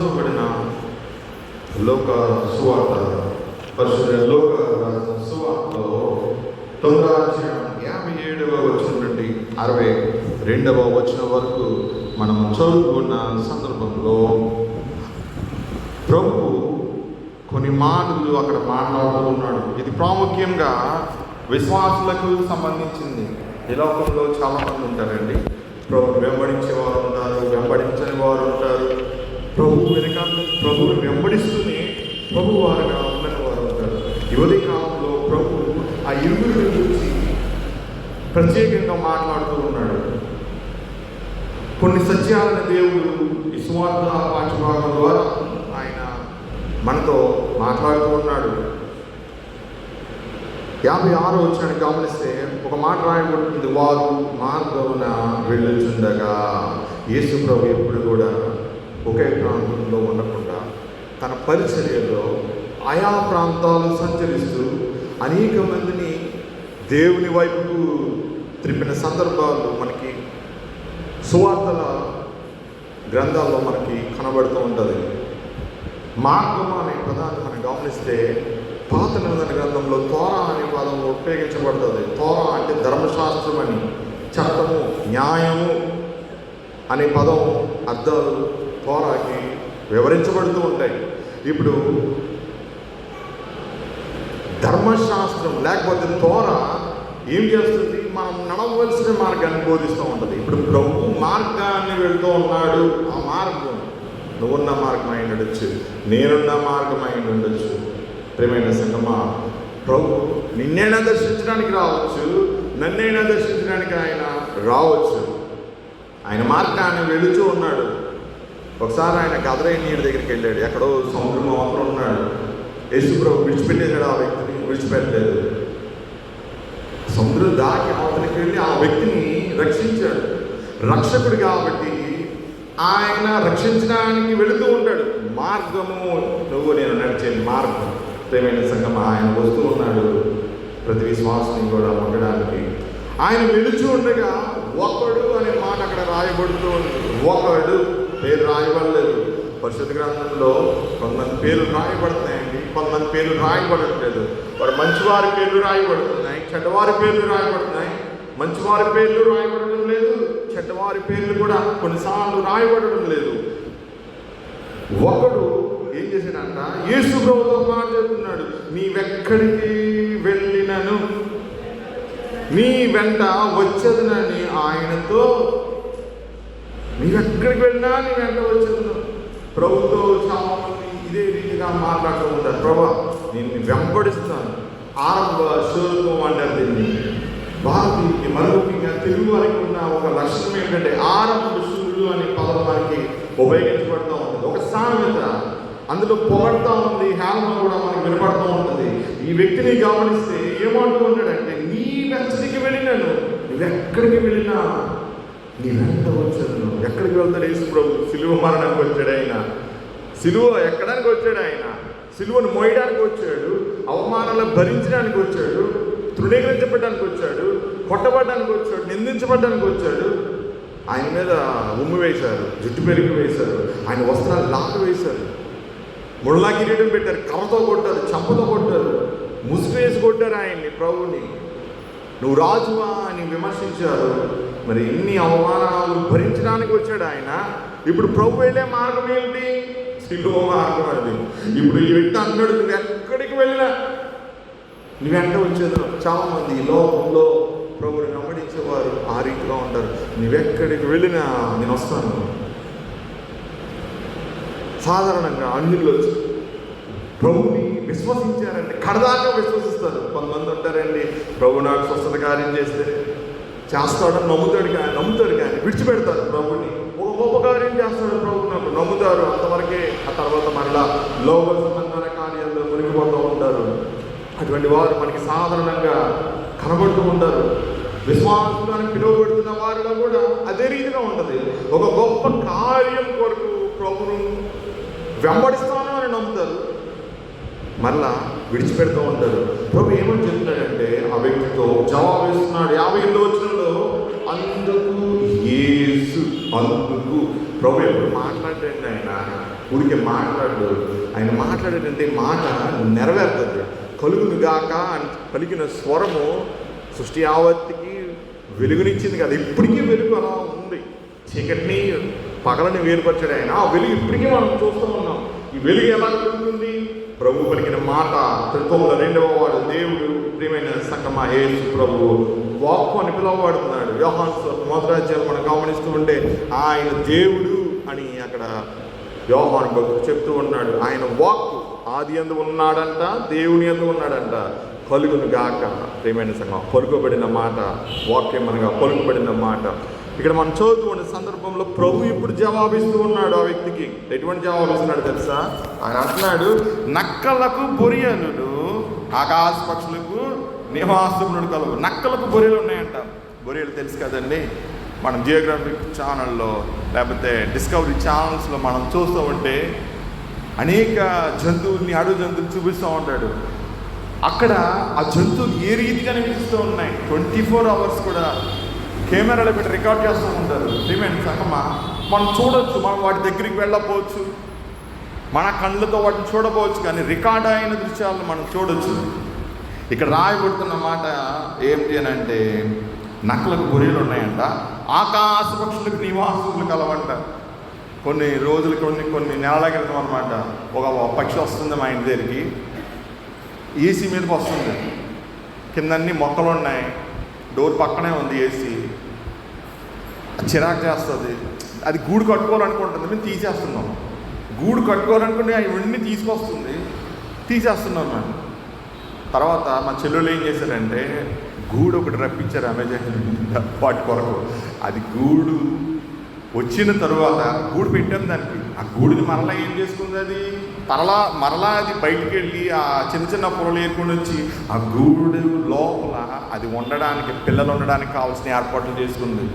పడిన లోక సువార్త పరిశుద్ధ లోక సువార్తలో 57వ వచనం నుండి 62వ వచనం వరకు మనం చదువుకున్న సందర్భంలో ప్రభు కొన్ని మాటలు అక్కడ మాట్లాడుతూ ఉన్నాడు. ఇది ప్రాముఖ్యంగా విశ్వాసులకు సంబంధించింది. ఈ లోకంలో చాలామంది ఉంటారండి. ప్రభు వెంబడించేవారు ఉంటారు, వెంబడించని వారు ఉంటారు. ప్రభువుని వెంబడిస్తూనే ప్రభు వారుగా ఉండని వారు ఉంటారు. యువతి కాలంలో ప్రభు ఆ ఇరువురి గురించి ప్రత్యేకంగా మాట్లాడుతూ ఉన్నాడు. కొన్ని సత్యాలను దేవుడు ఈ సువార్త పాఠ్యభాగం ద్వారా ఆయన మనతో మాట్లాడుతూ ఉన్నాడు. 56వ వచనాన్ని గమనిస్తే ఒక మాట రాయబడుతుంది, వారు మార్గమున వెళ్ళుచుండగా. యేసు ప్రభు ఎప్పుడు కూడా ఒకే ప్రాంతంలో ఉండకుండా తన పరిచర్యలో ఆయా ప్రాంతాలు సంచరిస్తూ అనేక మందిని దేవుని వైపుకు త్రిప్పిన సందర్భాలు మనకి సువార్తల గ్రంథాల్లో మనకి కనబడుతూ ఉంటుంది. మార్గము అనే పదాన్ని మనం గమనిస్తే పాత నిబంధన గ్రంథంలో తోరా అనే పదం ఉపయోగించబడుతుంది. తోరా అంటే ధర్మశాస్త్రం అని, చట్టము, న్యాయము అనే పదం అర్థాలు తోరాకి వివరించబడుతూ ఉంటాయి. ఇప్పుడు ధర్మశాస్త్రం లేకపోతే తోరా ఏం చేస్తుంది? మనం నడవలసిన మార్గాన్ని బోధిస్తూ ఉంటుంది. ఇప్పుడు ప్రభు మార్గాన్ని వెళ్తూ ఉన్నాడు. ఆ మార్గం నువ్వున్న మార్గం అయి ఉండొచ్చు, నేనున్న మార్గం అయి ఉండొచ్చు. ప్రియమైన సంగమా, ప్రభు నిన్నైనా దర్శించడానికి రావచ్చు, నన్నైనా దర్శించడానికి ఆయన రావచ్చు. ఆయన మార్గాన్ని వెళుతూ ఉన్నాడు. ఒకసారి ఆయన గదరై నీటి దగ్గరికి వెళ్ళాడు. ఎక్కడో సముద్రం అవతల ఉన్నాడు. యేసు ప్రభు విడిచిపెట్టేశాడు. ఆ వ్యక్తిని విడిచిపెట్టలేదు. సముద్రం దాటి అవతలికి వెళ్ళి ఆ వ్యక్తిని రక్షించాడు. రక్షకుడు కాబట్టి ఆయన రక్షించడానికి వెళుతూ ఉంటాడు. మార్గము నువ్వు నేను నడిచే మార్గం. ప్రియమైన సంఘం, ఆయన వస్తూ ఉన్నాడు ప్రతి విశ్వాసాన్ని కూడా ఉండడానికి. ఆయన వెళుచూ ఉండగా ఒకడు అనే మాట అక్కడ రాయబడుతూ ఉంది. ఒకడు పేరు రాయబడలేదు. పరిశుద్ధ గ్రంథంలో కొంతమంది పేర్లు రాయబడుతున్నాయండి, కొంతమంది పేర్లు రాయబడట్లేదు. వారు మంచివారి పేర్లు రాయబడుతున్నాయి, చెడ్డవారి పేర్లు రాయబడుతున్నాయి. మంచివారి పేర్లు రాయబడడం లేదు, చెడ్డవారి పేర్లు కూడా కొన్నిసార్లు రాయబడడం లేదు. ఒకడు ఏం చేశాడంట? యేసు ప్రభుతో మాట్లాడుతున్నాడు. నీవెక్కడికి వెళ్ళినను నీ వెంట వచ్చేదనని ఆయనతో, నీవెక్కడికి వెళ్ళినా నీ వెంట వచ్చేదను. ప్రభుతో చాలా మంది ఇదే రీతిగా మాట్లాడుతూ ఉంటారు. ప్రభా నేను వెంబడిస్తాను. ఆరంభ శోధం అంటారు దీన్ని. భారతీయ మరొకగా తెలుగు వారికి ఉన్న ఒక లక్షణం ఏంటంటే ఆరంభ శూరుడు అనే పదం మనకి ఉపయోగించబడుతూ ఉంటుంది. ఒక సామెత అందులో పొగడుతూ ఉంది, హేళన కూడా మనకి వినపడుతూ ఉంటుంది. ఈ వ్యక్తిని గమనిస్తే ఏమంటూ ఉన్నాడంటే, నీ వెచ్చడికి వెళ్ళినాను, నువ్వెక్కడికి వెళ్ళినా నీ వెంట వచ్చాను. ఎక్కడికి వెళ్తాడు యేసు ప్రభు? సిలువ మరణానికి వచ్చాడు ఆయన. సిలువ ఎక్కడానికి వచ్చాడు ఆయన. సిలువను మోయడానికి వచ్చాడు, అవమానాలు భరించడానికి వచ్చాడు, తృణీకరించబడ్డానికి వచ్చాడు, కొట్టబడ్డానికి వచ్చాడు, నిందించబడ్డానికి వచ్చాడు. ఆయన మీద ఉమ్ము వేశారు, జుట్టు పెరిగి వేశారు, ఆయన వస్త్రాలు లాక వేశారు, ముళ్ళ కిరీటం పెట్టారు, కర్రతో కొట్టారు, చంపతో కొట్టారు, ముసువేసి కొట్టారు ఆయన్ని, ప్రభుని. నువ్వు రాజువా అని విమర్శించారు. మరి ఎన్ని అవమానాలు భరించడానికి వచ్చాడు ఆయన. ఇప్పుడు ప్రభు వెళ్ళే మార్గం ఏంటి? సిలువ మార్గం అది. ఇప్పుడు ఈ వ్యక్తి అన్నాడు, నువ్వు ఎక్కడికి వెళ్ళినా నీ వెంట వచ్చేది. చాలామంది ఈ లోకంలో ప్రభుని వెంబడించేవారు ఆ రీతిలో ఉంటారు. నువ్వెక్కడికి వెళ్ళినా నేను వస్తాను. సాధారణంగా అన్యుల్లో ప్రభుని విశ్వసించారంటే కడదాకా విశ్వసిస్తారు. కొంతమంది ఉంటారండి, ప్రభు నాకు స్వస్థత కార్యం చేస్తే చేస్తాడని నమ్ముతాడు కానీ విడిచిపెడతారు ప్రభుని. ఒక గొప్ప కార్యం చేస్తాడు ప్రభు నాకు నమ్ముతారు, అంతవరకే. ఆ తర్వాత మరలా లోక సంబంధమైన కార్యాల్లో మునిగిపోతూ ఉంటారు. అటువంటి వారు మనకి సాధారణంగా కనబడుతూ ఉంటారు. విశ్వాసానికి పిలువబడుతున్న వారిలో కూడా అదే రీతిగా ఉంటుంది. ఒక గొప్ప కార్యం కొరకు ప్రభును వెంబడిస్తాను అని నమ్ముతారు, మరలా విడిచిపెడుతూ ఉంటారు. ప్రభు ఏమని చెప్తున్నాడంటే ఆ వ్యక్తితో జవాబు ఇస్తున్నాడు. 58వ వచనంలో అందుకు యేసు, అందుకు ప్రభు ఎప్పుడు మాట్లాడండి ఆయన ఊరికే మాట్లాడు. ఆయన మాట్లాడేటంటే మాట నెరవేరుతుంది. కలుగును గాక అని పలికిన స్వరము సృష్టి యావత్తుకి వెలుగునిచ్చింది కదా. ఇప్పటికీ వెలుగు అలా ఉంది. చీకటిని పగలని వేరుపరిచాడు ఆయన. ఆ వెలుగు ఇప్పటికీ మనం చూస్తూ ఉన్నాం. ఈ వెలుగు ఎలా కలుగుతుంది? ప్రభు పలికిన మాట. త్రిత్వములో రెండవ వాడు దేవుడు. ప్రియమైన సంగమా, యేసు ప్రభు వాక్కు అని పిలువబడుతున్నాడు. యోహాను మొదటి అధ్యాయం మనం గమనిస్తూ ఉంటే ఆయన దేవుడు అని అక్కడ యోహాను భక్తుడు చెప్తూ ఉన్నాడు. ఆయన వాక్కు ఆది యందు ఉన్నాడంట, దేవుని యందు ఉన్నాడంట. కలుగును గాక. ప్రియమైన సంగమా, పలుకబడిన మాట వాక్యం అనగా పలుకబడిన మాట. ఇక్కడ మనం చదువుతున్న సందర్భంలో ప్రభు ఇప్పుడు జవాబిస్తూ ఉన్నాడు ఆ వ్యక్తికి. ఎటువంటి జవాబు ఇస్తున్నాడు తెలుసా? ఆయన అంటున్నాడు, నక్కలకు బొరియలు, ఆకాశ పక్షులకు నివాసములు కలవు. నక్కలకు బొరియలు ఉన్నాయంట. బొరియలు తెలుసు కదండి, మనం జియోగ్రఫిక్ ఛానల్లో లేకపోతే డిస్కవరీ ఛానల్స్లో మనం చూస్తూ ఉంటే అనేక జంతువుల్ని, అడవి జంతువులు చూపిస్తూ ఉంటాడు. అక్కడ ఆ జంతువులు ఏ రీతిగా నివసిస్తూ ఉన్నాయి. 24 hours కూడా కెమెరాలో పెట్టి రికార్డ్ చేస్తూ ఉంటారు. డిమాండ్ సంగమా, మనం చూడొచ్చు, మనం వాటి దగ్గరికి వెళ్ళకపోవచ్చు, మన కళ్ళతో వాటిని చూడకపోవచ్చు, కానీ రికార్డ్ అయిన దృశ్యాలను మనం చూడొచ్చు. ఇక్కడ రాయబడుతున్న మాట ఏంటి అని అంటే, నక్కలకు బొరియలు ఉన్నాయంట, ఆకాశ పక్షులకు నివాసములు కలవంట. కొన్ని రోజులు కొన్ని నెలల క్రితం అనమాట ఒక పక్షి వస్తుంది మా ఇంటి దగ్గరికి. ఏసీ మీదకి వస్తుంది. కిందన్నీ మొక్కలు ఉన్నాయి, డోర్ పక్కనే ఉంది ఏసీ. చిరాకు చేస్తుంది. అది గూడు కట్టుకోవాలనుకుంటుంది, మేము తీసేస్తున్నాం. గూడు కట్టుకోవాలనుకుంటే ఇవన్నీ తీసుకొస్తుంది, తీసేస్తున్నాం మేము. తర్వాత మా చెల్లెళ్ళు ఏం చేశారంటే గూడు ఒకటి రప్పించారు అమెజాన్ వాటి కొరకు. అది గూడు వచ్చిన తరువాత గూడు పెట్టాం దానికి. ఆ గూడిని మరలా ఏం చేసుకుంది, అది మరలా అది బయటికి వెళ్ళి ఆ చిన్న చిన్న పొరలు ఏరుకొని వచ్చి ఆ గూడు లోపల అది ఉండడానికి, పిల్లలు ఉండడానికి కావాల్సిన ఏర్పాట్లు చేసుకుంది.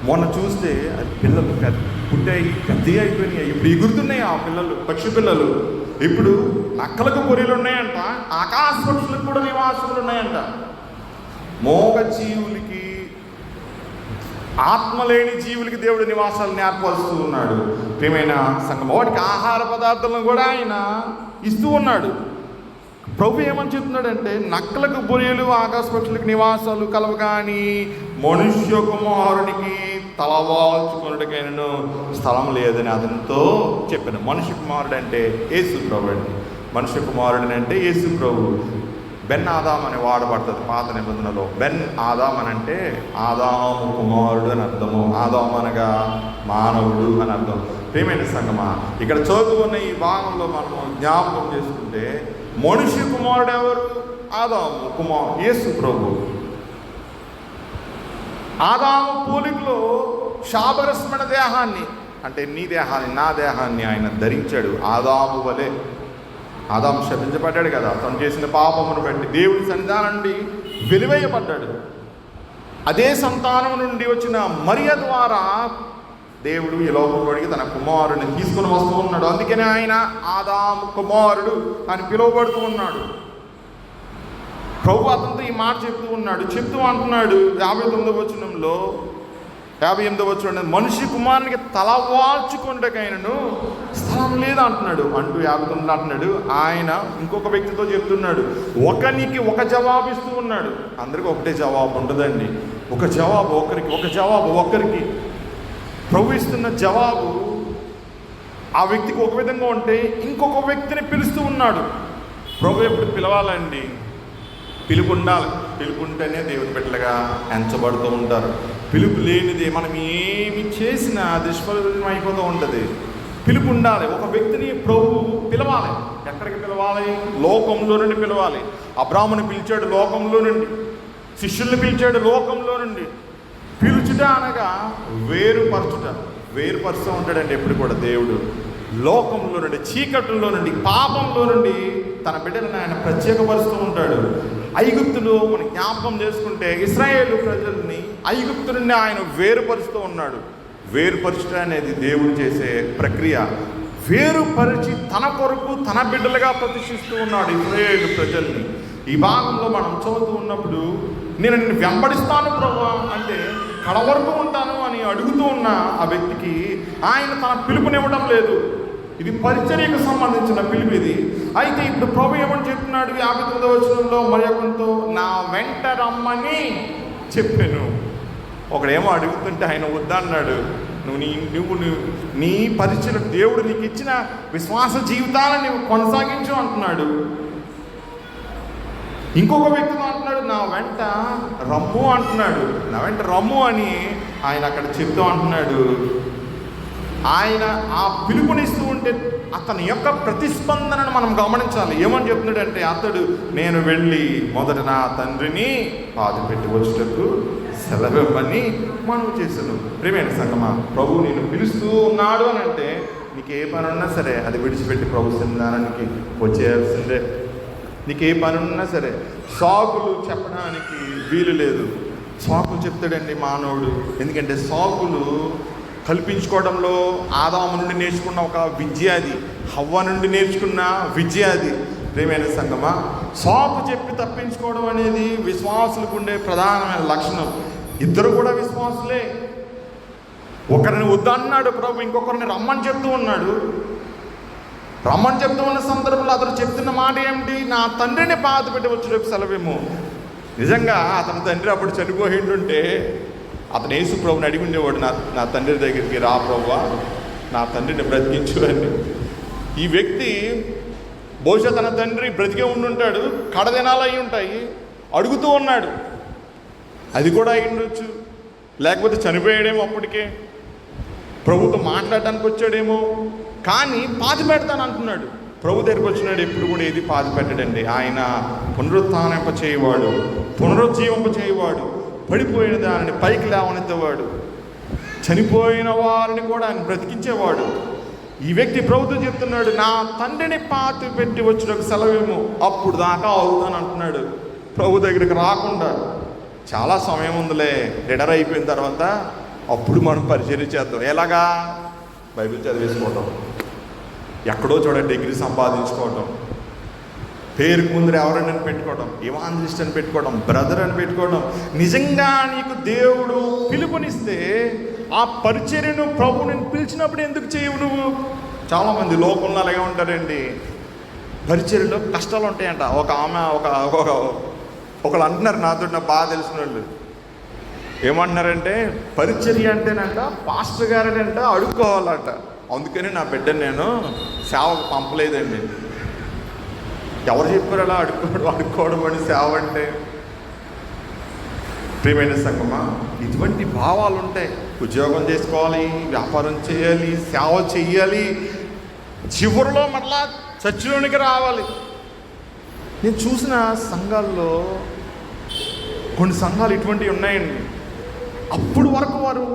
మొన్న చూస్తే అది పిల్లలు పుట్టాయి, పెద్దగా అయిపోయినాయి. ఇప్పుడు ఎగురుతున్నాయి ఆ పిల్లలు, పక్షి పిల్లలు. ఇప్పుడు నక్కలకు బొరియలు ఉన్నాయంట, ఆకాశ పక్షులకు కూడా నివాసములు ఉన్నాయంట. మోగ జీవులకి, ఆత్మ లేని జీవులకి దేవుడు నివాసాలను ఏర్పరుస్తూ ఉన్నాడు. ప్రియమైన సంగమం, వాటికి ఆహార పదార్థాలను కూడా ఆయన ఇస్తూ ఉన్నాడు. ప్రభు ఏమని చెప్తున్నాడంటే, నక్కలకు బొరియలు, ఆకాశ పక్షులకు నివాసాలు కలవు, కానీ మనుష్య కుమారునికి తలవాల్చుకున్నటికైనా స్థలం లేదని అతనితో చెప్పాను. మనుష్య కుమారుడు అంటే యేసు ప్రభు అండి. మనుష్య కుమారుడు అంటే యేసు ప్రభు. బెన్ ఆదాం అని వాడబడుతుంది పాత నిబంధనలో. బెన్ ఆదాం అని అంటే ఆదాము కుమారుడు అని అర్థము. ఆదాం అనగా మానవుడు అని అర్థం. ప్రియమైన సంగమా, ఇక్కడ చదువుకున్న ఈ భాగంలో మనము జ్ఞాపకం చేసుకుంటే మనుష్య కుమారుడు ఎవరు? ఆదాము కుమారుడు యేసు ప్రభు. ఆదాము పోలికలో శాపరస్మైన దేహాన్ని, అంటే నీ దేహాన్ని, నా దేహాన్ని ఆయన ధరించాడు. ఆదాము వలె. ఆదాము శపించబడ్డాడు కదా, తను చేసిన పాపమును బట్టి దేవుని సన్నిధానం నుండి వెలివేయబడ్డాడు. అదే సంతానం నుండి వచ్చిన మరియ ద్వారా దేవుడు ఈ లోకంలోకి తన కుమారుడిని తీసుకుని వస్తూ ఉన్నాడు. అందుకనే ఆయన ఆదాము కుమారుడు అని పిలువబడుతూ ఉన్నాడు. ప్రభు అతనితో ఈ మాట చెప్తూ అంటున్నాడు 59వ వచనంలో, 58వ వచనం, మనిషి కుమారునికి తల వాల్చుకుంటకైనను స్థలం లేదు అంటున్నాడు. 59 అంటున్నాడు. ఆయన ఇంకొక వ్యక్తితో చెప్తున్నాడు, ఒకనికి ఒక జవాబు ఇస్తూ ఉన్నాడు. అందరికీ ఒకటే జవాబు ఉండదండి. ఒక జవాబు ఒకరికి ప్రభు ఇస్తున్న జవాబు ఆ వ్యక్తికి ఒక విధంగా ఉంటే ఇంకొక వ్యక్తిని పిలుస్తూ ఉన్నాడు. ప్రభు ఎప్పుడు పిలవాలండి? పిలుపు ఉండాలి. పిలుపు ఉంటేనే దేవుని బిడ్డలుగా ఎంచబడుతూ ఉంటారు. పిలుపు లేనిది మనం ఏమి చేసినా దుష్ఫలితం అయిపోతూ ఉంటుంది. పిలుపు ఉండాలి. ఒక వ్యక్తిని ప్రభు పిలవాలి. ఎక్కడికి పిలవాలి? లోకంలో నుండి పిలవాలి. అబ్రాహాముని పిలిచాడు లోకంలో నుండి, శిష్యుల్ని పిలిచాడు లోకంలో నుండి. పిలుచుట అనగా వేరుపరుస్తూ ఉంటాడండి ఎప్పుడు కూడా దేవుడు. లోకంలో నుండి, చీకట్లో నుండి, పాపంలో నుండి తన బిడ్డలను ఆయన ప్రత్యేకపరుస్తూ ఉంటాడు. ఐగుప్తులో మనం జ్ఞాపకం చేసుకుంటే ఇశ్రాయేలు ప్రజల్ని ఐగుప్తు నుండి ఆయన వేరుపరుస్తూ ఉన్నాడు. వేరుపరచుట అనేది దేవుడు చేసే ప్రక్రియ. వేరుపరిచి తన కొరకు తన బిడ్డలుగా ప్రతిష్ఠిస్తూ ఉన్నాడు ఇశ్రాయేలు ప్రజల్ని. ఈ భాగంలో మనం చదువుతూ ఉన్నప్పుడు, నేను నిన్ను వెంబడిస్తాను ప్రభువా అంటే కడ వరకు ఉంటాను అని అడుగుతూ ఉన్న ఆ వ్యక్తికి ఆయన తన పిలుపునివ్వడం లేదు. ఇది పరిచర్యకు సంబంధించిన పిలుపు ఇది. అయితే ఇప్పుడు ప్రభు ఏమని చెప్తున్నాడు 59వ వచనంలో, మరియకుతో నా వెంట రమ్మని చెప్పాను. ఒకడేమో అడుగుతుంటే ఆయన వద్దన్నాడు. నువ్వు నీ పరిచర్య, దేవుడు నీకు ఇచ్చిన విశ్వాస జీవితాలను నువ్వు కొనసాగించు అంటున్నాడు. ఇంకొక వ్యక్తితో అంటున్నాడు నా వెంట రమ్ము అంటున్నాడు. నా వెంట రమ్ము అని ఆయన అక్కడ చెప్తూ అంటున్నాడు. ఆయన ఆ పిలుపునిస్తూ ఉంటే అతని యొక్క ప్రతిస్పందనను మనం గమనించాలి. ఏమని చెప్తున్నాడంటే, అతడు నేను వెళ్ళి మొదట నా తండ్రిని పాతిపెట్టి వచ్చేటప్పుడు సెలవివ్వని మనవి చేశాను. ప్రియమైన సంగమా, ప్రభు నేను పిలుస్తూ ఉన్నాడు అని అంటే నీకు ఏ పని ఉన్నా సరే అది విడిచిపెట్టి ప్రభు సన్నిధానానికి వచ్చేయాల్సిందే. నీకు ఏ పని ఉన్నా సరే సాకులు చెప్పడానికి వీలు లేదు. సాకులు చెప్తాడండి మానవుడు. ఎందుకంటే సాకులు కల్పించుకోవడంలో ఆదాము నుండి నేర్చుకున్న ఒక విద్య అది, హవ్వ నుండి నేర్చుకున్న విద్య అది. ప్రియమైన సంగమా, సాకు చెప్పి తప్పించుకోవడం అనేది విశ్వాసులకు ఉండే ప్రధానమైన లక్షణం. ఇద్దరు కూడా విశ్వాసులే. ఒకరిని వద్దన్నాడు ప్రభు, ఇంకొకరిని రమ్మని చెప్తూ ఉన్నాడు. రమ్మని చెప్తూ ఉన్న సందర్భంలో అతను చెప్తున్న మాట ఏమిటి? నా తండ్రిని పాతిపెట్టి వచ్చేటప్పుడు సెలవేమో. నిజంగా అతని తండ్రి అప్పుడు చనిపోయిండుంటే అతను యేసు ప్రభుని అడిగి ఉండేవాడు, నా తండ్రి దగ్గరికి రా ప్రభువా, నా తండ్రిని బ్రతికించు అని. ఈ వ్యక్తి బహుశా తన తండ్రి బ్రతికే ఉండుంటాడు, కడదినాలు అయి ఉంటాయి, అడుగుతూ ఉన్నాడు. అది కూడా అయి ఉండొచ్చు, లేకపోతే చనిపోయాడేమో, అప్పటికే ప్రభుతో మాట్లాడటానికి వచ్చాడేమో. కానీ పాతి పెడతాను అంటున్నాడు. ప్రభు దగ్గరికి వచ్చినాడు. ఎప్పుడు కూడా ఏది పాతి పెట్టడండి. ఆయన పునరుత్థానింప చేయవాడు, పునరుజ్జీవింప చేయవాడు, పడిపోయిన దానిని పైకి లేవనెత్తేవాడు, చనిపోయిన వారిని కూడా ఆయన బ్రతికించేవాడు. ఈ వ్యక్తి ప్రభుతో చెప్తున్నాడు, నా తండ్రిని పాతి పెట్టి వచ్చిన సెలవేమో, అప్పుడు దాకా అవుతాను అంటున్నాడు. ప్రభు దగ్గరికి రాకుండా చాలా సమయం ఉందిలే, రిటైర్ అయిపోయిన తర్వాత అప్పుడు మనం పరిచర్య చేద్దాం. ఎలాగా? బైబిల్ చదివేసుకోవటం, ఎక్కడో చోట డిగ్రీ సంపాదించుకోవటం, పేరుకు ముందర ఎవరైనా పెట్టుకోవడం, ఇవాంజలిస్ట్ అని పెట్టుకోవడం, బ్రదర్ అని పెట్టుకోవడం. నిజంగా నీకు దేవుడు పిలుపునిస్తే ఆ పరిచర్యను ప్రభు నేను పిలిచినప్పుడు ఎందుకు చేయవు నువ్వు? చాలామంది లోకంలో అలాగే ఉంటారండి. పరిచర్యలో కష్టాలు ఉంటాయంట. ఒక ఆమె ఒకళ్ళు అంటున్నారు, నాతో నాకు బాగా తెలిసిన వాళ్ళు ఏమంటున్నారంటే, పరిచర్య అంటేనంట పాస్టర్ గారనంట అడుక్కోవాలంట, అందుకని నా బిడ్డను నేను సేవకు పంపలేదండి. ఎవరు చెప్పారు అలా అడుక్కోవడం అని సేవ అంటే? ప్రియమైన సంగమా, ఇటువంటి భావాలు ఉంటాయి. ఉద్యోగం చేసుకోవాలి, వ్యాపారం చేయాలి, సేవ చెయ్యాలి, చివరిలో మరలా చర్చిలోనికి రావాలి. నేను చూసిన సంఘాల్లో కొన్ని సంఘాలు ఇటువంటివి ఉన్నాయండి. అప్పుడు వరకు వారు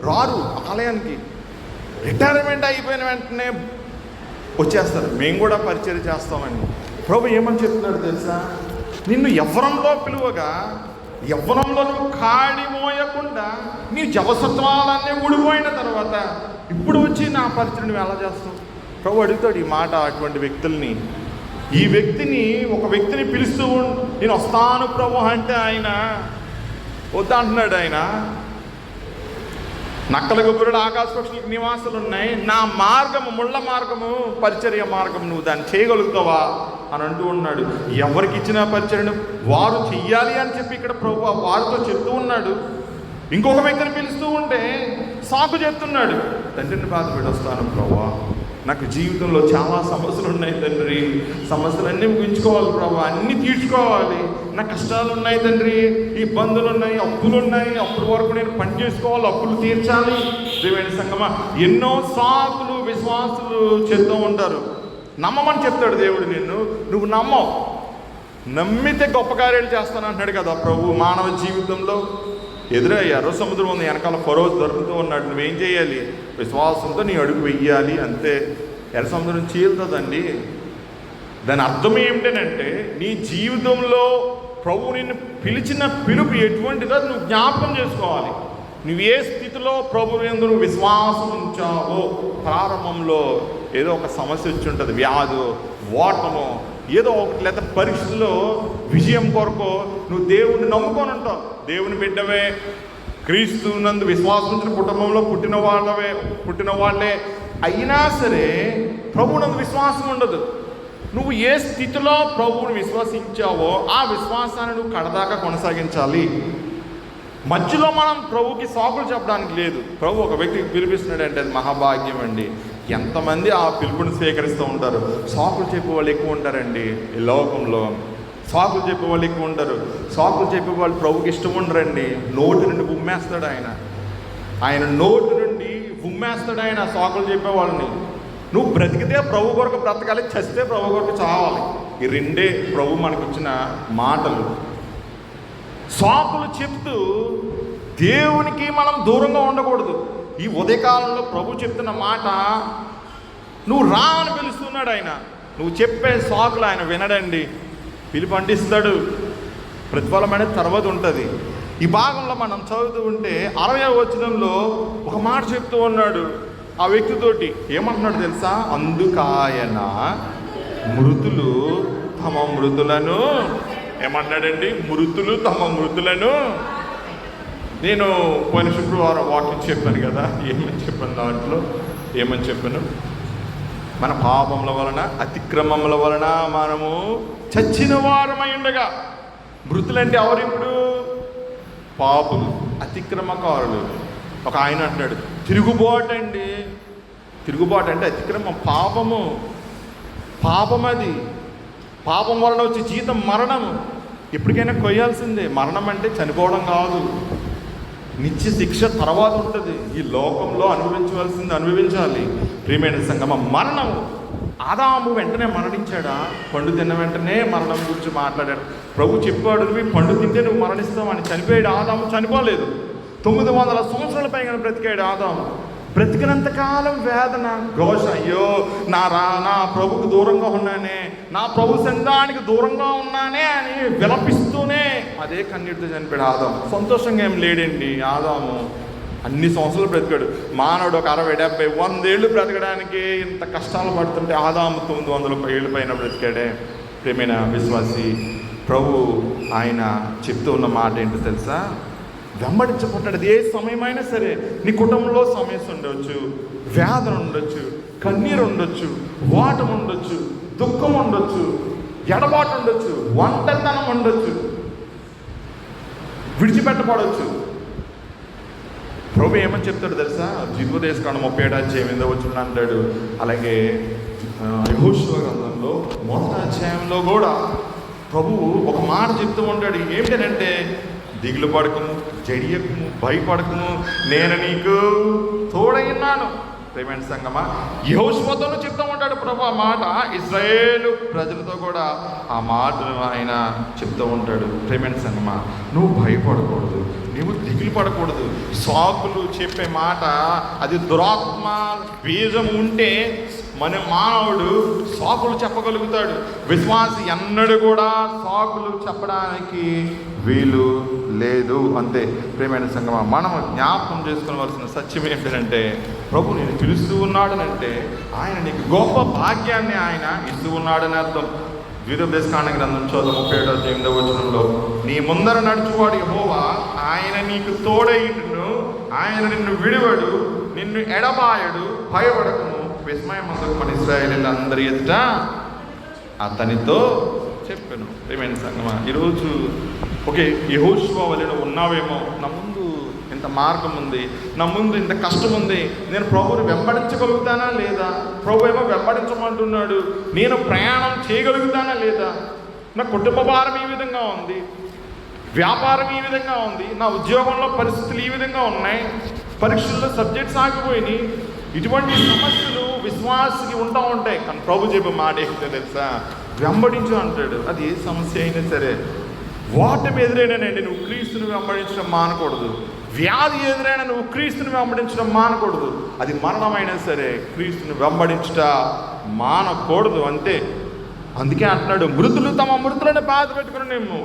రారు ఆలయానికి, రిటైర్మెంట్ అయిపోయిన వెంటనే వచ్చేస్తారు, మేము కూడా పరిచర్య చేస్తామని. ప్రభు ఏమని చెప్తున్నాడు తెలుసా? నిన్ను యవ్వనంలో పిలువగా యవ్వనంలో నువ్వు కాడి మోయకుండా నీ జవసత్వాలన్నీ ఊడిపోయిన తర్వాత ఇప్పుడు వచ్చి నా పరిచయం నువ్వు ఎలా చేస్తావు? ప్రభు అడుగుతాడు ఈ మాట అటువంటి వ్యక్తుల్ని. ఈ వ్యక్తిని, ఒక వ్యక్తిని పిలుస్తూ నేను వస్తాను ప్రభు అంటే ఆయన వద్దా అంటున్నాడు. ఆయన నక్కల గుబురుడు ఆకాశ పక్షులకు నివాసాలు ఉన్నాయి, నా మార్గము ముళ్ళ మార్గము పరిచర్య మార్గం, నువ్వు దాన్ని చేయగలుగుతావా అని అంటూ ఉన్నాడు. ఎవరికి ఇచ్చిన పరిచర్యను వారు చెయ్యాలి అని చెప్పి ఇక్కడ ప్రభు వారితో చెప్తూ ఉన్నాడు. ఇంకొక వ్యక్తిని పిలుస్తూ ఉంటే సాకు చెప్తున్నాడు, తండ్రిని బాధపెట్టి వస్తాను ప్రభువా, నాకు జీవితంలో చాలా సమస్యలు ఉన్నాయి తండ్రి, సమస్యలన్నీ ముగించుకోవాలి ప్రభు, అన్నీ తీర్చుకోవాలి, నా కష్టాలు ఉన్నాయి తండ్రి, ఇబ్బందులు ఉన్నాయి, అప్పులు ఉన్నాయి, అప్పుల వరకు నేను పని చేసుకోవాలి, అప్పులు తీర్చాలి. ప్రియమైన సంగమా, ఎన్నో సాకులు విశ్వాసులు చెప్తూ ఉంటారు. నమ్మమని చెప్తాడు దేవుడు నిన్ను, నువ్వు నమ్మవు. నమ్మితే గొప్ప కార్యాలు చేస్తాను అంటున్నాడు కదా ప్రభు. మానవ జీవితంలో ఎదురయ్యారు, సముద్రం ఉంది, వెనకాల ఫరో దొరుకుతూ ఉన్నాడు, నువ్వేం చేయాలి? విశ్వాసంతో నీ అడుగు వెయ్యాలి అంతే. ఎర్ర సముద్రం చీలుతుందండి. దాని అర్థం ఏమిటంటే నీ జీవితంలో ప్రభు నిన్ను పిలిచిన పిలుపు ఎటువంటిదో నువ్వు జ్ఞాపకం చేసుకోవాలి. నువ్వు ఏ స్థితిలో ప్రభు యందు నువ్వు విశ్వాసం ఉంచావో, ప్రారంభంలో ఏదో ఒక సమస్య వచ్చి ఉంటుంది, వ్యాధో, ఓటమో, ఏదో ఒకటి, లేదా పరీక్షలో విజయం కొరకు నువ్వు దేవుణ్ణి నమ్ముకొని ఉంటావు. దేవుని బిడ్డవే, క్రీస్తు నందు విశ్వాసం ఉంచిన కుటుంబంలో పుట్టిన వాళ్ళే అయినా సరే ప్రభువునందు విశ్వాసం ఉండదు. నువ్వు ఏ స్థితిలో ప్రభువుని విశ్వసించావో ఆ విశ్వాసాన్ని నువ్వు కడదాకా కొనసాగించాలి. మధ్యలో మనం ప్రభుకి సాకులు చెప్పడానికి లేదు. ప్రభు ఒక వ్యక్తికి పిలిపిస్తున్నాడంటే అది మహాభాగ్యం అండి. ఎంతమంది ఆ పిలుపుని స్వీకరిస్తూ ఉంటారు. సాకులు చెప్పే వాళ్ళు ఎక్కువ ఉంటారండి ఈ లోకంలో. సాకులు చెప్పే వాళ్ళు ఎక్కువ ఉంటారు. సాకులు చెప్పే వాళ్ళు ప్రభుకి ఇష్టం ఉండరండి. నోటి నుండి ఉమ్మేస్తాడు ఆయన నోటి నుండి ఉమ్మేస్తాడు ఆయన సాకులు చెప్పే వాళ్ళని. నువ్వు బ్రతికితే ప్రభు కొరకు బ్రతకాలి, చస్తే ప్రభు కొరకు చావాలి. ఈ రెండే ప్రభు మనకు ఇచ్చిన మాటలు. సాకులు చెప్తూ దేవునికి మనం దూరంగా ఉండకూడదు. ఈ ఉదయకాలంలో ప్రభు చెప్తున్న మాట, నువ్వు రా అని పిలుస్తున్నాడు ఆయన. నువ్వు చెప్పే సాకులు ఆయన వినడండి, పిలుపు అంటిస్తాడు. ప్రతిఫలం అనేది తర్వాత ఉంటుంది. ఈ భాగంలో మనం చదువుతూ ఉంటే 60వ వచనంలో ఒక మాట చెప్తూ ఉన్నాడు ఆ వ్యక్తితోటి. ఏమంటున్నాడు తెలుసా? అందుకాయన మృతులు తమ మృతులను, ఏమన్నాడండి? మృతులు తమ మృతులను. నేను పోయిన శుక్రవారం వాక్యం చెప్పాను కదా, ఏమని చెప్పాను దాంట్లో? ఏమని చెప్పాను? మన పాపముల వలన అతిక్రమముల వలన మనము చచ్చిన వారమై ఉండగా. మృతులంటే ఎవరు ఇప్పుడు? పాపులు, అతిక్రమకారులు. ఒక ఆయన అంటాడు తిరుగుబాటు అండి. తిరుగుబాటు అంటే అతిక్రమం, పాపం అది. పాపం వలన వచ్చే జీతం మరణము. ఎప్పటికైనా కొయ్యాల్సిందే. మరణం అంటే చనిపోవడం కాదు, నిత్య శిక్ష తర్వాత ఉంటుంది. ఈ లోకంలో అనుభవించాలి. ప్రియమైన సంగమ, మరణము. ఆదాము వెంటనే మరణించాడా? పండు తిన్న వెంటనే మరణం గురించి మాట్లాడాడు. ప్రభు చెప్పాడు, నువ్వు పండు తింటే నువ్వు మరణిస్తావు అని. చనిపోయాడు ఆదాము, చనిపోలేదు. 900 సంవత్సరాల పైగా బ్రతికాడు ఆదాము. బ్రతికినంతకాలం వేదన, ఘోష, అయ్యో నా ప్రభుకు దూరంగా ఉన్నానే, నా ప్రభు సంఘానికి దూరంగా ఉన్నానే అని విలపిస్తూనే అదే కన్నీటితో చనిపోయాడు ఆదాము. సంతోషంగా ఏం లేడండి ఆదాము. అన్ని సంవత్సరాలు బ్రతికాడు. మానవుడు ఒక 60, 70, 100 ఏళ్ళు బ్రతకడానికి ఇంత కష్టాలు పడుతుంటే ఆదాము 900 ఏళ్ళ పైన బ్రతికాడే. ప్రేమైన విశ్వాసి, ప్రభు ఆయన చెప్తూ ఉన్న మాట ఏంటో తెలుసా? వెంబడించబడ్డాడు. ఏ సమయమైనా సరే నీ కుటుంబంలో సమస్య ఉండొచ్చు, వేదన ఉండొచ్చు, కన్నీరు ఉండొచ్చు, వాటం ఉండొచ్చు, దుఃఖం ఉండొచ్చు, ఎడబాటు ఉండొచ్చు, ఒంటరితనం ఉండొచ్చు, విడిచిపెట్టబడవచ్చు. ప్రభు ఏమని చెప్తాడు తెలుసా? ద్వితీయోపదేశకాండం 37 అంటాడు. అలాగే యెహోషువ గ్రంథంలో 1వ అధ్యాయంలో కూడా ప్రభువు ఒక మాట చెప్తూ ఉంటాడు. ఏమిటంటే, దిగులు పడకము, జడియకము, భయపడకము, నేను నీకు తోడై ఉన్నాను. ప్రేమైన సంగమా, యెహోషువతోనూ చెప్తూ ఉంటాడు ప్రభు ఆ మాట. ఇశ్రాయేలు ప్రజలతో కూడా ఆ మాటను ఆయన చెప్తూ ఉంటాడు. ప్రేమైన సంగమా, నువ్వు భయపడకూడదు, నువ్వు దిగులు పడకూడదు. సాకులు చెప్పే మాట అది దురాత్మ బీజం ఉంటే మన మానవుడు సాకులు చెప్పగలుగుతాడు. విశ్వాసి ఎన్నడూ కూడా సాకులు చెప్పడానికి వీలు లేదు. అంతే. ప్రియమైన సంగమా, మనం జ్ఞాపకం చేసుకోవాల్సిన సత్యం ఏంటంటే, ప్రభు నేను పిలుస్తూ ఉన్నాడనంటే ఆయన నీకు గొప్ప భాగ్యాన్ని ఆయన ఇస్తూ ఉన్నాడని అర్థం. ద్వితీయోపదేశకాండ గ్రంథం 37:8 నీ ముందర నడుచువాడు యెహోవా, ఆయన నీకు తోడైండును, ఆయన నిన్ను విడివడు, నిన్ను ఎడబాయడు, భయపడకును, విస్మయమందుకు మన ఇశ్రాయేలీయులందరి ఎదుట అతనితో చెప్పాను. ప్రియమైన సంగమా, ఈరోజు ఓకే యెహోషువ వలె ఉన్నావేమో, నా ముందు ఇంత మార్గం ఉంది, నా ముందు ఇంత కష్టం ఉంది, నేను ప్రభువుని వెంబడించగలుగుతానా లేదా? ప్రభు ఏమో వెంబడించమంటున్నాడు, నేను ప్రయాణం చేయగలుగుతానా లేదా? నా కుటుంబ భారం ఈ విధంగా ఉంది, వ్యాపారం ఈ విధంగా ఉంది, నా ఉద్యోగంలో పరిస్థితులు ఈ విధంగా ఉన్నాయి, పరీక్షల్లో సబ్జెక్ట్స్ ఆగిపోయినాయి. ఇటువంటి సమస్యలు విశ్వాసికి ఉంటా ఉంటాయి. కానీ ప్రభు చెప్పే మాట ఏంటో తెలుసా? వెంబడించు అంటాడు. అది ఏ సమస్య అయినా సరే. ఓటమి ఎదురైనానండి, నువ్వు క్రీస్తుని వెంబడించడం మానకూడదు. వ్యాధి ఎదురైనా నువ్వు క్రీస్తుని వెంబడించడం మానకూడదు. అది మరణమైనా సరే క్రీస్తుని వెంబడించుట మానకూడదు. అంతే. అందుకే అంటున్నాడు, మృతులు తమ మృతులను బాధ పెట్టుకునేమో.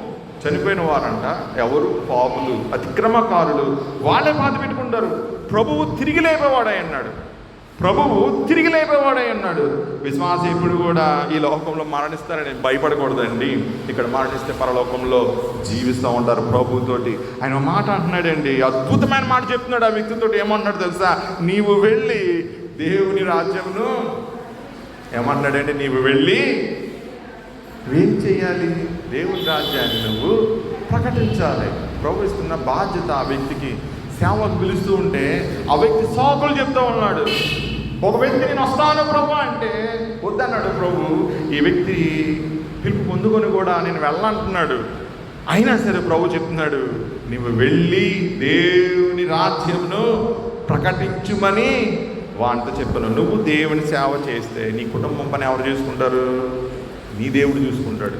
చనిపోయిన వారంట ఎవరు? పాపులు, అతిక్రమకారులు. వాళ్ళే బాధ పెట్టుకుంటారు. ప్రభువు తిరిగి లేపేవాడై అన్నాడు. ప్రభువు తిరిగి లేపేవాడై అన్నాడు. విశ్వాసం ఎప్పుడు కూడా ఈ లోకంలో మరణిస్తారని భయపడకూడదండి. ఇక్కడ మరణిస్తే పరలోకంలో జీవిస్తూ ఉంటారు ప్రభువుతోటి. ఆయన మాట అంటున్నాడండి, అద్భుతమైన మాట చెప్తున్నాడు ఆ వ్యక్తితోటి. ఏమన్నాడు తెలుసా? నీవు వెళ్ళి దేవుని రాజ్యమును ఏమన్నాడంటే నీవు వెళ్ళి నువ్వేం చేయాలి? దేవుని రాజ్యాన్ని నువ్వు ప్రకటించాలి. ప్రభు ఇస్తున్న బాధ్యత ఆ వ్యక్తికి. సేవకు పిలుస్తూ ఉంటే ఆ వ్యక్తి సాకులు చెప్తూ ఉన్నాడు. ఒక వ్యక్తి నేను వస్తాను ప్రభు అంటే వద్దన్నాడు ప్రభు. ఈ వ్యక్తి పిలుపు పొందుకొని కూడా నేను వెళ్ళాలంటున్నాడు. అయినా సరే ప్రభు చెప్తున్నాడు, నువ్వు వెళ్ళి దేవుని రాజ్యంను ప్రకటించుమని వాటితో చెప్పాను. నువ్వు దేవుని సేవ చేస్తే నీ కుటుంబం పని ఎవరు చూసుకుంటారు? నీ దేవుడు చూసుకుంటాడు.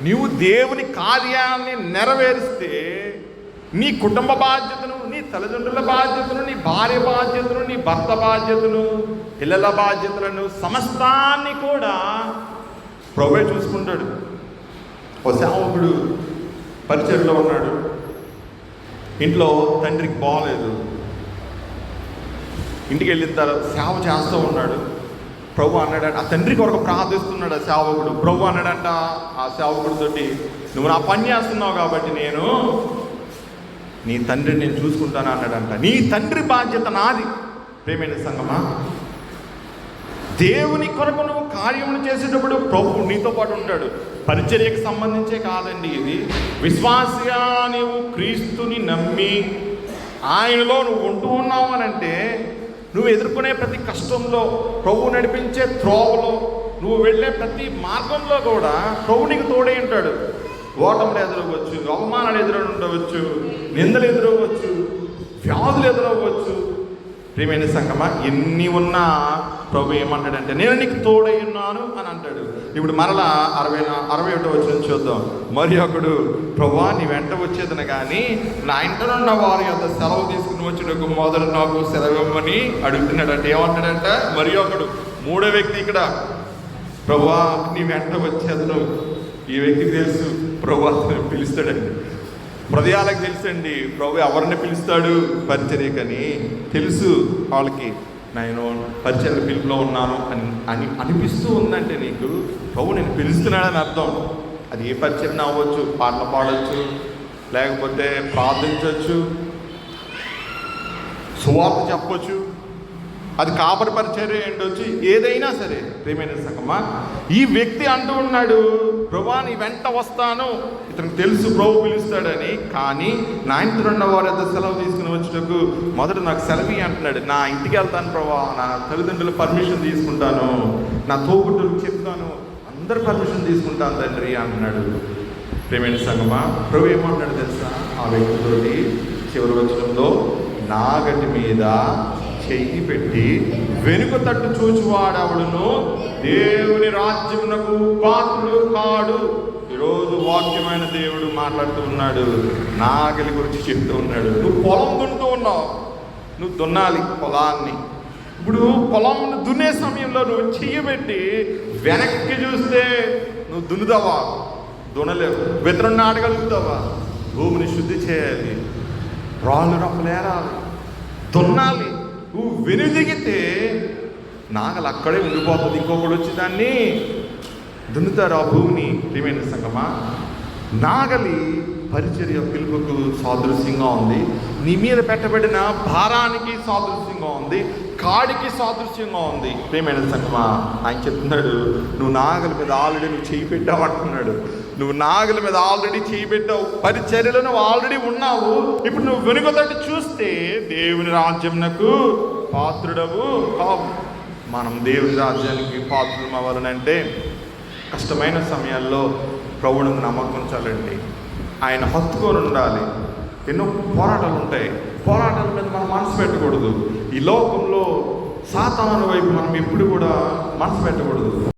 నీవు దేవుని కార్యాన్ని నెరవేరిస్తే నీ కుటుంబ బాధ్యతను, నీ తల్లిదండ్రుల బాధ్యతను, నీ భార్య బాధ్యతను, నీ భర్త బాధ్యతను, పిల్లల బాధ్యతలను సమస్తాన్ని కూడా ప్రభువే చూసుకుంటాడు. ఓ సేవకుడు పరిచర్లో ఉన్నాడు. ఇంట్లో తండ్రికి బాగలేదు. ఇంటికి వెళ్ళిన తర్వాత సేవ చేస్తూ ఉన్నాడు. ప్రభు అన్నాడంట, ఆ తండ్రి కొరకు ప్రార్థిస్తున్నాడు ఆ సేవకుడు. ప్రభు అన్నాడంట ఆ సేవకుడితోటి, నువ్వు నా పని చేస్తున్నావు కాబట్టి నేను నీ తండ్రిని నేను చూసుకుంటాను అన్నాడంట. నీ తండ్రి బాధ్యత నాది. ప్రేమైన సంగమా, దేవుని కొరకు నువ్వు కార్యములు చేసేటప్పుడు ప్రభు నీతో పాటు ఉంటాడు. పరిచర్యకు సంబంధించే కాదండి ఇది. విశ్వాసిగా నీవు క్రీస్తుని నమ్మి ఆయనలో నువ్వు ఉంటూ ఉన్నావు అని అంటే, నువ్వు ఎదుర్కొనే ప్రతి కష్టంలో, ప్రభు నడిపించే త్రోవలో, నువ్వు వెళ్ళే ప్రతి మార్గంలో కూడా ప్రభు నీకు తోడే ఉంటాడు. ఓటములు ఎదురవ్వచ్చు, అవమానాలు ఎదురవ్వచ్చు, నిందలు ఎదురవ్వచ్చు, వ్యాధులు ఎదురవ్వచ్చు. ప్రియమైన సంగమా, ఎన్ని ఉన్నా ప్రభు ఏమంటాడంటే నేను నీకు తోడై ఉన్నాను అని అంటాడు. ఇప్పుడు మరలా 61వ వచనం చూద్దాం. మరి ఒకడు, ప్రభువా నీ వెంట వచ్చేదను కానీ నా ఇంటనున్న వారి యొక్క సెలవు తీసుకుని వచ్చినకు మొదలు నాకు సెలవిమ్మని అడుగుతున్నాడంటే ఏమంటాడంట మరి ఒకడు, మూడో వ్యక్తి ఇక్కడ, ప్రభువా నీ వెంట వచ్చేదను. ఈ వ్యక్తికి తెలుసు ప్రభు పిలుస్తాడండి. హృదయాలకు తెలుసండి ప్రభు ఎవరిని పిలుస్తాడు పరిచర్యకని తెలుసు వాళ్ళకి. నేను పరిచర్య పిలుపులో ఉన్నాను అని అనిపిస్తూ ఉందంటే నీకు ప్రభు నేను పిలుస్తున్నాడని అర్థం. అది ఏ పరిచర్య అవ్వచ్చు, పాటలు పాడవచ్చు, లేకపోతే ప్రార్థించవచ్చు, సువార్త చెప్పవచ్చు, అది కాపరి పరిచర్య ఉండొచ్చు, ఏదైనా సరే. ప్రియమైన సంగమా, ఈ వ్యక్తి అంటూ ఉన్నాడు, ప్రభా నీ వెంట వస్తాను. ఇతనికి తెలుసు ప్రభు పిలుస్తాడని. కానీ నా ఇంటి రెండవ వారి యొక్క సెలవు తీసుకుని వచ్చినకు మొదట నాకు సెలవు అంటున్నాడు. నా ఇంటికి వెళ్తాను ప్రభా, నా తల్లిదండ్రుల పర్మిషన్ తీసుకుంటాను, నా తోబుట్టులకు చెప్తాను, అందరు పర్మిషన్ తీసుకుంటాను తండ్రి అంటున్నాడు. ప్రియమైన సంగమా, ప్రభు ఏమంటున్నాడు తెలుసా ఆ వ్యక్తితోటి చివరి వచనంలో, నాగటి మీద చెయ్యి పెట్టి వెనుక తట్టు చూచువాడెవడును దేవుని రాజ్యమునకు పాత్రుడు కాడు. ఈరోజు వాక్యమైన దేవుడు మాట్లాడుతూ ఉన్నాడు, నాగలి గురించి చెప్తూ ఉన్నాడు. నువ్వు పొలం దున్నుతూ ఉన్నావు, నువ్వు దున్నాలి పొలాన్ని. ఇప్పుడు పొలం దున్నే సమయంలో నువ్వు చెయ్యబెట్టి వెనక్కి చూస్తే నువ్వు దున్నుతావా? దున్నలేవు. విత్తనం నాటగలుగుతావా? భూమిని శుద్ధి చేయాలి, రాళ్ళు రప్పలేరాలి, దున్నాలి. నువ్వు వెనుదిగితే నాగలు అక్కడే ఉండిపోతుంది, ఇంకొకటి వచ్చి దాన్ని దున్నుతారు ఆ భూమిని. ప్రియమైన సంగమా, నాగలి పరిచర్య పిలుపుకు సాదృశ్యంగా ఉంది, నీ మీద పెట్టబడిన భారానికి సాదృశ్యంగా ఉంది, కాడికి సాదృశ్యంగా ఉంది. ప్రియమైన సంగమా, ఆయన చెప్తున్నాడు, నువ్వు నాగలి మీద ఆల్రెడీ నువ్వు చేయి పెట్టావు అంటున్నాడు. నువ్వు నాగలి మీద ఆల్రెడీ చేయి పెట్టావు, పరిచర్యలో నువ్వు ఆల్రెడీ ఉన్నావు. ఇప్పుడు నువ్వు వెనుకతట్టు చూస్తే దేవుని రాజ్యంనకు పాత్రుడవు కావు. మనం దేవుని రాజ్యానికి పాత్రులం అవ్వాలనంటే కష్టమైన సమయాల్లో ప్రభువుకు నమ్మకం ఉంచాలండి. ఆయన హత్తుకొని ఉండాలి. ఎన్నో పోరాటాలు ఉంటాయి, పోరాటాల మీద మనం మనసు పెట్టకూడదు. ఈ లోకంలో సాతాను వైపు మనం ఎప్పుడు కూడా మనసు పెట్టకూడదు.